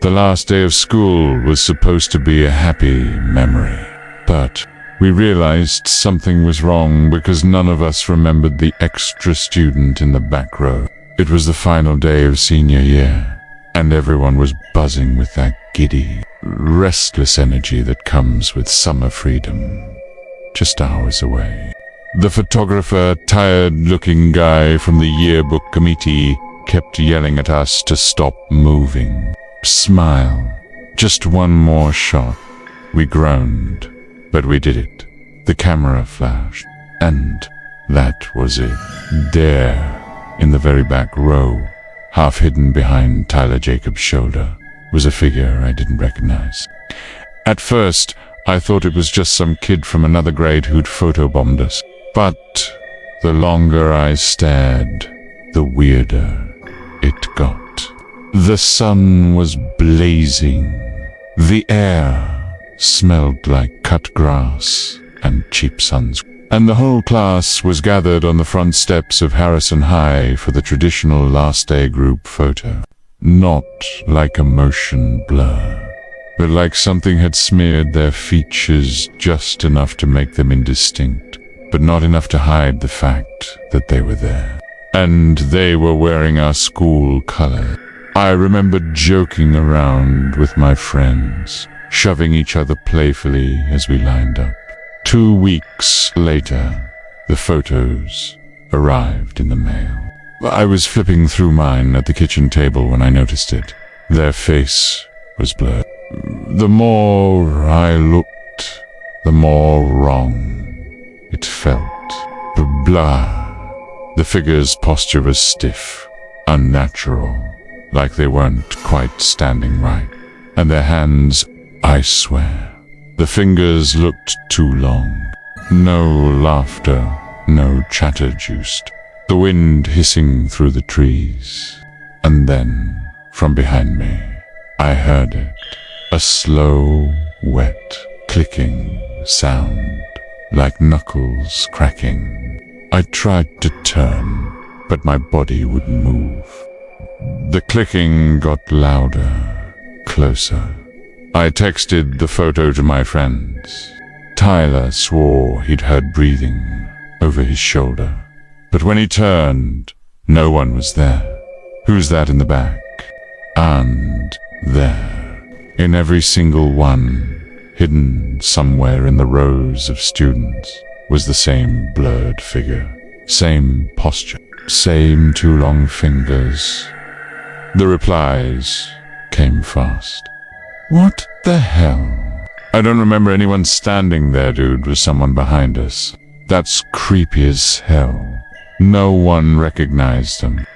The last day of school was supposed to be a happy memory, but we realized something was wrong because none of us remembered the extra student in the back row. It was the final day of senior year, and everyone was buzzing with that giddy, restless energy that comes with summer freedom, just hours away. The photographer, tired-looking guy from the yearbook committee, kept yelling at us to stop moving. Smile. Just one more shot. We groaned, but we did it. The camera flashed, and that was it. There, in the very back row, half hidden behind Tyler Jacobs' shoulder, was a figure I didn't recognize. At first, I thought it was just some kid from another grade who'd photobombed us. But the longer I stared, the weirder it got. The sun was blazing. The air smelled like cut grass and cheap sunscreen. And the whole class was gathered on the front steps of Harrison High for the traditional last day group photo. Not like a motion blur, but like something had smeared their features just enough to make them indistinct, but not enough to hide the fact that they were there. And they were wearing our school colors. I remembered joking around with my friends, shoving each other playfully as we lined up. 2 weeks later, the photos arrived in the mail. I was flipping through mine at the kitchen table when I noticed it. Their face was blurred. The more I looked, the more wrong it felt. Blah. The figure's posture was stiff, unnatural, like they weren't quite standing right. And their hands, I swear, the fingers looked too long. No laughter, no chatter juiced. The wind hissing through the trees. And then, from behind me, I heard it. A slow, wet, clicking sound, like knuckles cracking. I tried to turn, but my body wouldn't move. The clicking got louder, closer. I texted the photo to my friends. Tyler swore he'd heard breathing over his shoulder. But when he turned, no one was there. Who's that in the back? And there, in every single one, hidden somewhere in the rows of students, was the same blurred figure, same posture, same two long fingers. The replies came fast. What the hell? I don't remember anyone standing there, dude. Was someone behind us? That's creepy as hell. No one recognized them.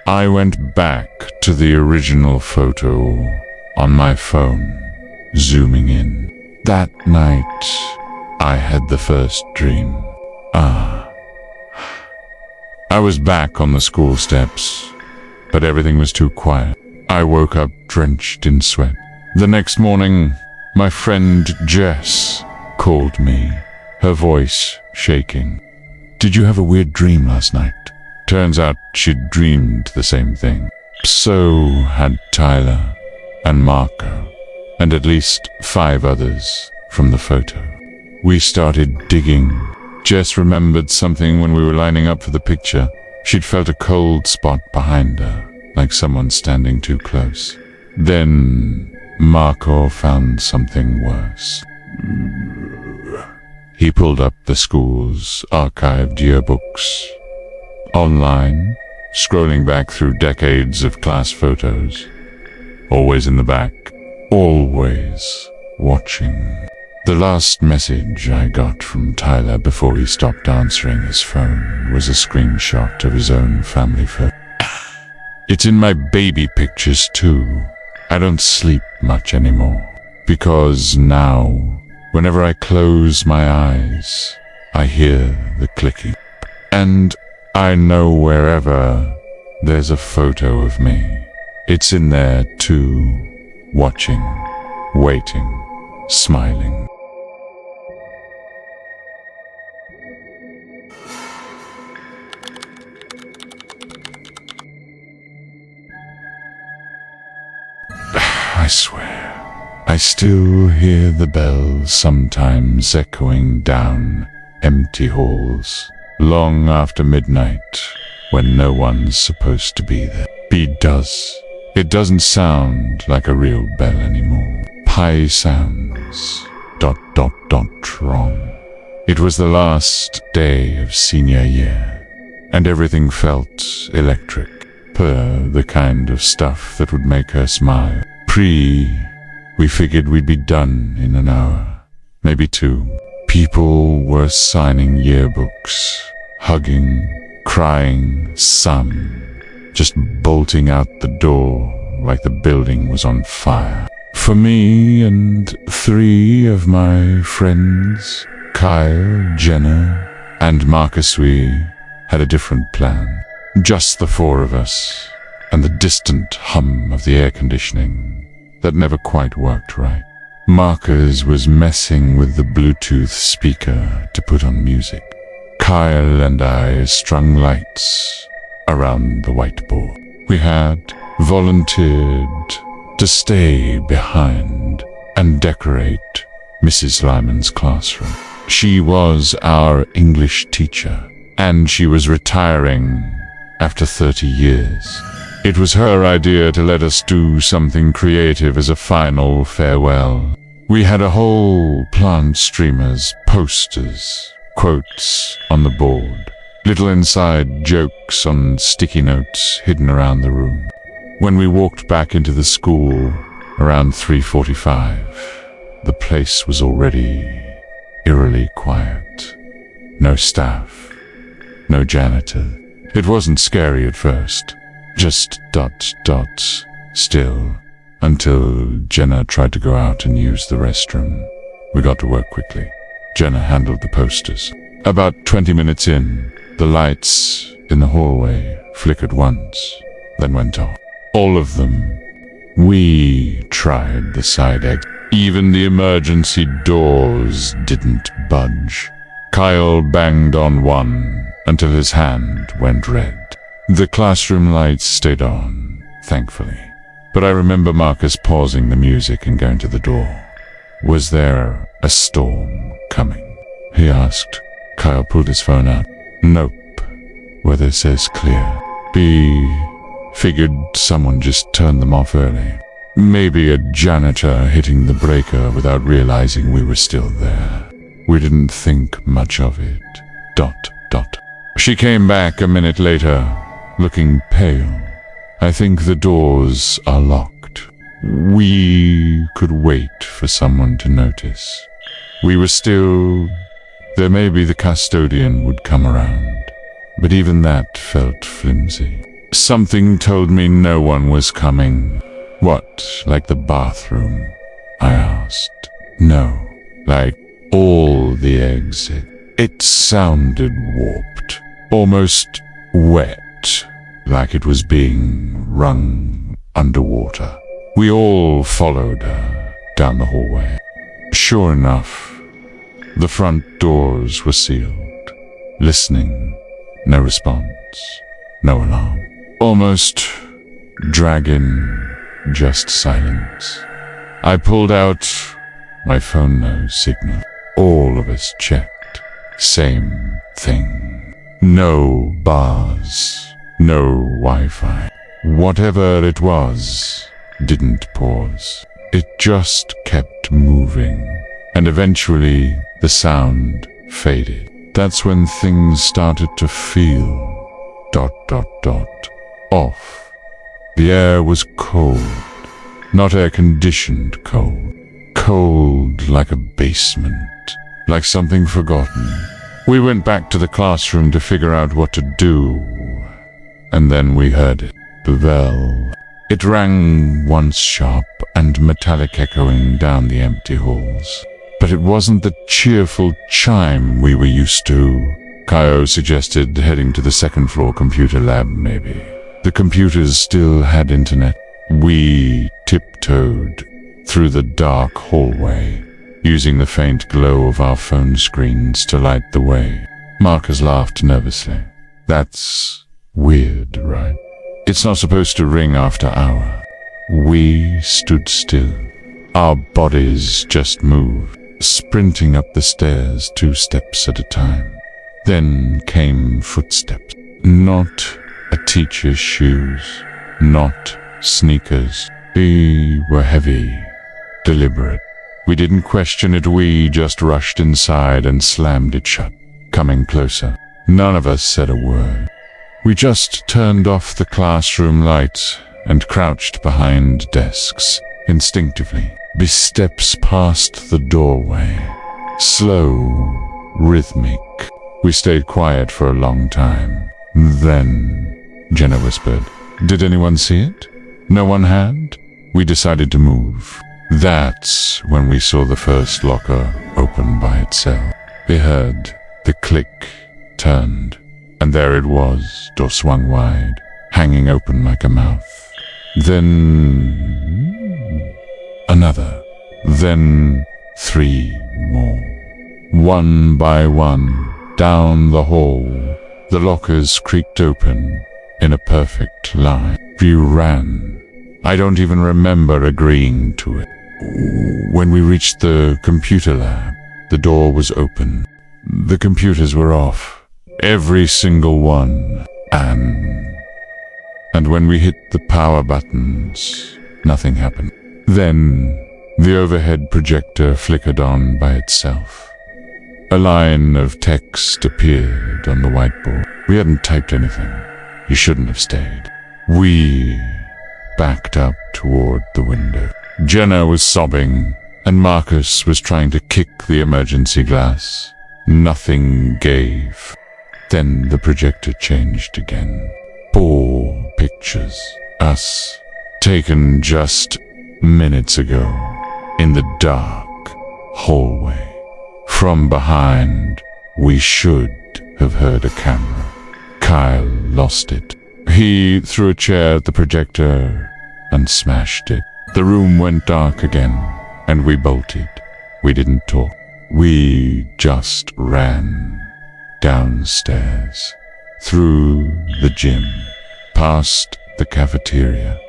I went back to the original photo on my phone, zooming in. That night, I had the first dream. I was back on the school steps, but everything was too quiet. I woke up drenched in sweat. The next morning, my friend Jess called me, her voice shaking. Did you have a weird dream last night? Turns out she'd dreamed the same thing. So had Tyler and Marco, and at least 5 others from the photo. We started digging. Jess remembered something when we were lining up for the picture. She'd felt a cold spot behind her, like someone standing too close. Then Marco found something worse. He pulled up the school's archived yearbooks. Online, scrolling back through decades of class photos. Always in the back, always watching. The last message I got from Tyler before he stopped answering his phone was a screenshot of his own family photo. It's in my baby pictures too. I don't sleep much anymore, because now, whenever I close my eyes, I hear the clicking. And I know wherever there's a photo of me, it's in there too, watching, waiting, smiling. I still hear the bells sometimes echoing down empty halls, long after midnight, when no one's supposed to be there. Beat does. It doesn't sound like a real bell anymore. Pi sounds ... wrong. It was the last day of senior year, and everything felt electric, per the kind of stuff that would make her smile. We figured we'd be done in an hour, maybe two. People were signing yearbooks, hugging, crying, some just bolting out the door like the building was on fire. For me and 3 of my friends, Kyle, Jenna, and Marcus, we had a different plan. Just the 4 of us, and the distant hum of the air conditioning that never quite worked right. Marcus was messing with the Bluetooth speaker to put on music. Kyle and I strung lights around the whiteboard. We had volunteered to stay behind and decorate Mrs. Lyman's classroom. She was our English teacher, and she was retiring after 30 years. It was her idea to let us do something creative as a final farewell. We had a whole plant streamers, posters, quotes on the board, little inside jokes on sticky notes hidden around the room. When we walked back into the school around 3:45, the place was already eerily quiet. No staff, no janitor. It wasn't scary at first, just ... still, until Jenna tried to go out and use the restroom. We got to work quickly. Jenna handled the posters. About 20 minutes in, the lights in the hallway flickered once, then went off. All of them. We tried the side exit. Even the emergency doors didn't budge. Kyle banged on one until his hand went red. The classroom lights stayed on, thankfully. But I remember Marcus pausing the music and going to the door. Was there a storm coming? He asked. Kyle pulled his phone out. Nope. Weather says clear. Figured someone just turned them off early. Maybe a janitor hitting the breaker without realizing we were still there. We didn't think much of it. ... She came back a minute later, looking pale. I think the doors are locked. We could wait for someone to notice. We were still... There maybe the custodian would come around, but even that felt flimsy. Something told me no one was coming. What, like the bathroom? I asked. No, like all the exit. It sounded warped, almost wet, like it was being wrung underwater. We all followed her down the hallway. Sure enough, the front doors were sealed. Listening, no response, no alarm. Almost dragging, just silence. I pulled out my phone, no signal. All of us checked. Same thing. No bars, no Wi-Fi. Whatever it was didn't pause. It just kept moving. And eventually the sound faded. That's when things started to feel ... off. The air was cold, not air-conditioned cold. Cold like a basement, like something forgotten. We went back to the classroom to figure out what to do, and then we heard it. The bell. It rang once sharp and metallic, echoing down the empty halls. But it wasn't the cheerful chime we were used to. Kyle suggested heading to the second-floor computer lab, maybe. The computers still had internet. We tiptoed through the dark hallway, using the faint glow of our phone screens to light the way. Marcus laughed nervously. That's weird, right? It's not supposed to ring after hour. We stood still, Our bodies just moved, sprinting up the stairs 2 steps at a time. Then came footsteps. Not a teacher's shoes, not sneakers. They were heavy, deliberate. We didn't question it, we just rushed inside and slammed it shut. Coming closer, none of us said a word. We just turned off the classroom lights and crouched behind desks, instinctively. The steps past the doorway, slow, rhythmic. We stayed quiet for a long time. Then, Jenna whispered, "Did anyone see it?" No one had. We decided to move. That's when we saw the first locker open by itself. We heard the click, turned, and there it was, door swung wide, hanging open like a mouth. Then another, then 3 more. One by one, down the hall, the lockers creaked open in a perfect line. We ran. I don't even remember agreeing to it. When we reached the computer lab, the door was open. The computers were off, every single one. And when we hit the power buttons, nothing happened. Then the overhead projector flickered on by itself. A line of text appeared on the whiteboard. We hadn't typed anything. You shouldn't have stayed. We backed up toward the window. Jenna was sobbing, and Marcus was trying to kick the emergency glass. Nothing gave. Then the projector changed again. 4 pictures. Us. Taken just minutes ago. In the dark hallway. From behind, we should have heard a camera. Kyle lost it. He threw a chair at the projector and smashed it. The room went dark again, and we bolted. We didn't talk. We just ran downstairs, through the gym, past the cafeteria.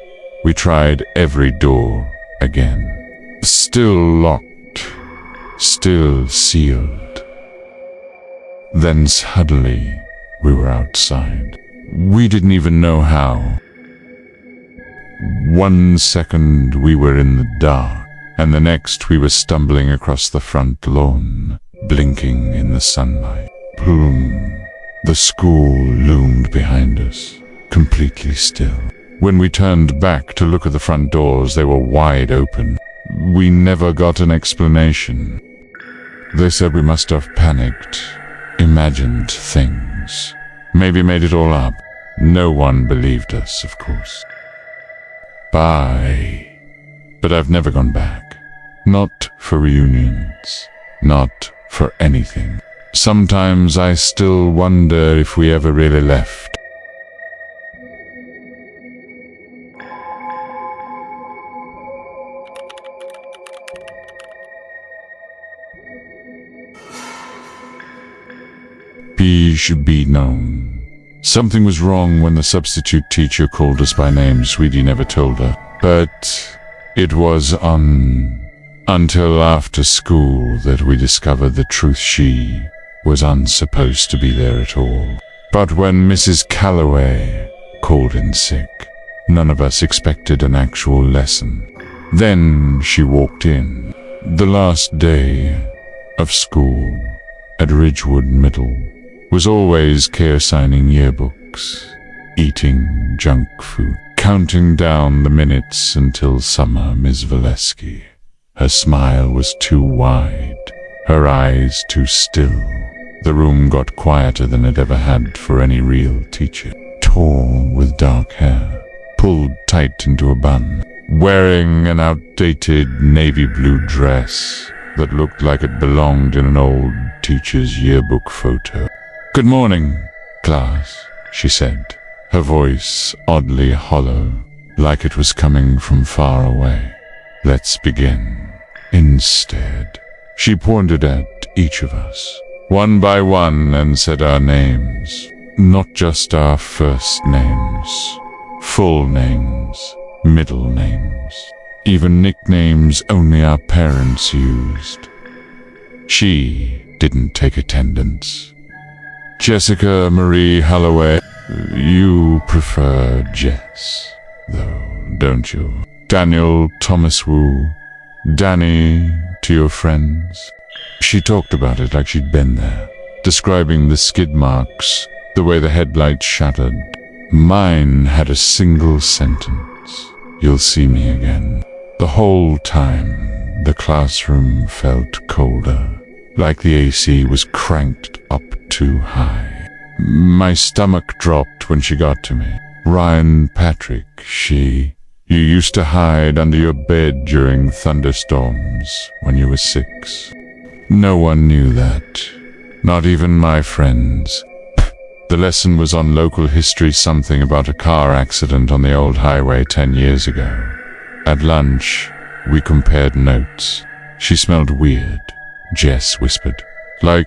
We tried every door again. Still locked, still sealed. Then suddenly, we were outside. We didn't even know how. 1 second we were in the dark, and the next we were stumbling across the front lawn, blinking in the sunlight. Boom! The school loomed behind us, completely still. When we turned back to look at the front doors, they were wide open. We never got an explanation. They said we must have panicked, imagined things, maybe made it all up. No one believed us, of course. Bye. But I've never gone back. Not for reunions. Not for anything. Sometimes I still wonder if we ever really left. Should be known. Something was wrong when the substitute teacher called us by name. Sweetie never told her. But it was until after school that we discovered the truth. She was unsupposed to be there at all. But when Mrs. Calloway called in sick, none of us expected an actual lesson. Then she walked in. The last day of school at Ridgewood Middle was always chaos-signing yearbooks, eating junk food, counting down the minutes until summer. Ms. Valesky. Her smile was too wide, her eyes too still. The room got quieter than it ever had for any real teacher. Tall with dark hair, pulled tight into a bun, wearing an outdated navy blue dress that looked like it belonged in an old teacher's yearbook photo. "Good morning, class," she said, her voice oddly hollow, like it was coming from far away. "Let's begin." Instead, she pointed at each of us, one by one, and said our names. Not just our first names, full names, middle names. even nicknames only our parents used. She didn't take attendance. Jessica Marie Holloway. You prefer Jess, though, don't you? Daniel Thomas Wu. Danny to your friends. She talked about it like she'd been there, describing the skid marks, the way the headlights shattered. Mine had a single sentence. You'll see me again. The whole time, the classroom felt colder, like the AC was cranked up too high. My stomach dropped when she got to me. Ryan Patrick, you used to hide under your bed during thunderstorms when you were 6. No one knew that, not even my friends. The lesson was on local history, something about a car accident on the old highway 10 years ago. At lunch, we compared notes. She smelled weird, Jess whispered, like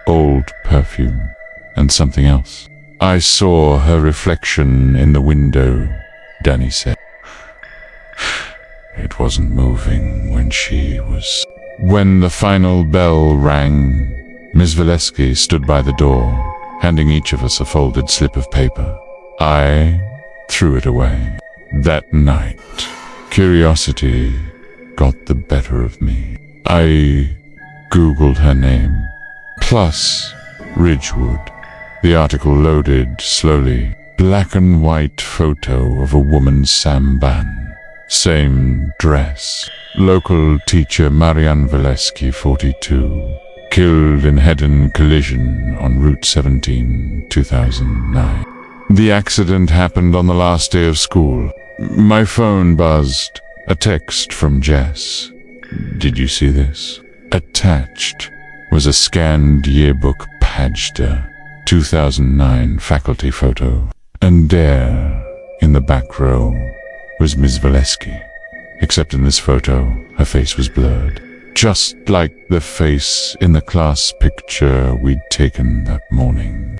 old perfume and something else. I saw her reflection in the window, Danny said. It wasn't moving when she was... When the final bell rang, Ms. Valesky stood by the door, handing each of us a folded slip of paper. I threw it away. That night, curiosity got the better of me. I Googled her name, plus Ridgewood. The article loaded slowly. Black and white photo of a woman's samban. Same dress. Local teacher Marianne Valesky, 42. Killed in head-on collision on Route 17, 2009. The accident happened on the last day of school. My phone buzzed. A text from Jess. Did you see this? Attached was a scanned yearbook Pagda, 2009 faculty photo. And there, in the back row, was Ms. Valesky. Except in this photo, her face was blurred. Just like the face in the class picture we'd taken that morning.